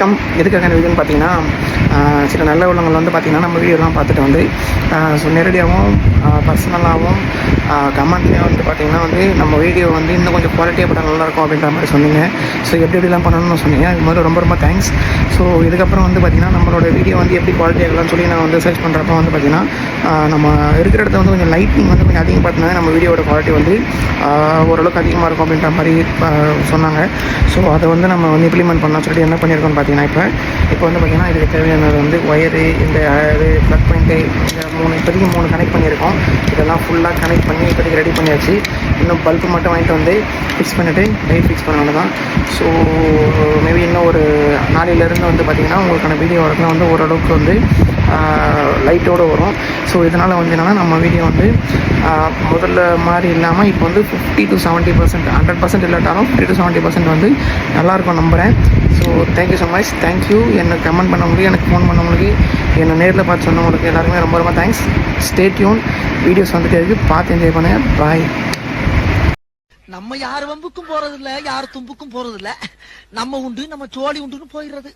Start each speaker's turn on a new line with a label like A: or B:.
A: வணக்கம். எதுக்காக இந்த வீடியோன்னு பார்த்தீங்கன்னா, சில நல்ல உள்ளவங்கள் வந்து பார்த்திங்கன்னா நம்ம வீடியோலாம் பார்த்துட்டு வந்து ஸோ நேரடியாகவும் பர்சனலாகவும் கமெண்ட்லேயும் வந்து பார்த்திங்கன்னா வந்து நம்ம வீடியோ வந்து இன்னும் கொஞ்சம் குவாலிட்டியாக போட்டால் நல்லாயிருக்கும் அப்படின்ற மாதிரி சொன்னீங்க. ஸோ எப்படிலாம் பண்ணணும்னு சொன்னீங்க. அது மாதிரி ரொம்ப ரொம்ப தேங்க்ஸ். ஸோ இதுக்கப்புறம் வந்து பார்த்திங்கன்னா நம்மளோட வீடியோ வந்து எப்படி குவாலிட்டி ஆகலாம்னு சொல்லி நான் வந்து சர்ச் பண்ணுறப்போ வந்து பார்த்திங்கன்னா நம்ம இருக்கிற இடத்த வந்து கொஞ்சம் லைட்டிங் வந்து கொஞ்சம் அதிகம் பார்த்திங்கன்னா நம்ம வீடியோட குவாலிட்டி வந்து ஓரளவுக்கு அதிகமாக இருக்கும் அப்படின்ற மாதிரி சொன்னாங்க. ஸோ அதை வந்து நம்ம வந்து இம்ப்ளிமெண்ட் பண்ணலாம் சொல்லிட்டு என்ன பண்ணியிருக்கோம்னு பார்த்தீங்கன்னா இப்போ வந்து பார்த்திங்கன்னா இதுக்கு தேவையானது வந்து ஒயரு, இந்த இது ப்ளக் பாயிண்ட்டு, இந்த இப்போதைக்கு 3 கனெக்ட் பண்ணியிருக்கோம். இதெல்லாம் ஃபுல்லாக கனெக்ட் பண்ணி இப்போதைக்கு ரெடி பண்ணியாச்சு. இன்னும் பல்பு மட்டும் வாங்கிட்டு வந்து ஃபிக்ஸ் பண்ணிவிட்டு லைட் ஃபிக்ஸ் பண்ணணும் தான். ஸோ மேபி இன்னும் ஒரு நாளையிலேருந்து வந்து பார்த்திங்கன்னா உங்களுக்கான வீடியோ ஒர்க்லாம் வந்து ஓரளவுக்கு வந்து லைட்டோடு வரும். ஸோ இதனால் வந்து என்னென்னா நம்ம வீடியோ வந்து முதல்ல மாதிரி இல்லாமல் இப்போ வந்து 50 to 70%, 100% இல்லாட்டாலும் 50 to 70% வந்து நல்லாயிருக்கும் நம்புகிறேன். So thank you so much. Thank you. எனக்கு கமெண்ட் பண்ணவங்களுக்கு, எனக்கு ஃபோன் பண்ணவங்களுக்கு, என்னை நேரில் பார்த்து சொன்னவங்களுக்கு எல்லாருமே ரொம்ப ரொம்ப தேங்க்ஸ். Stay tune. வீடியோஸ் வந்துட்டு இருக்குது, பார்த்து என்ஜாய் பண்ணுங்கள். பாய்.
B: நம்ம யார் வம்புக்கும் போறதில்ல, யார் தும்புக்கும் போறதில்ல. நம்ம உண்டு, நம்ம சோழி உண்டுன்னு போயிடுறது.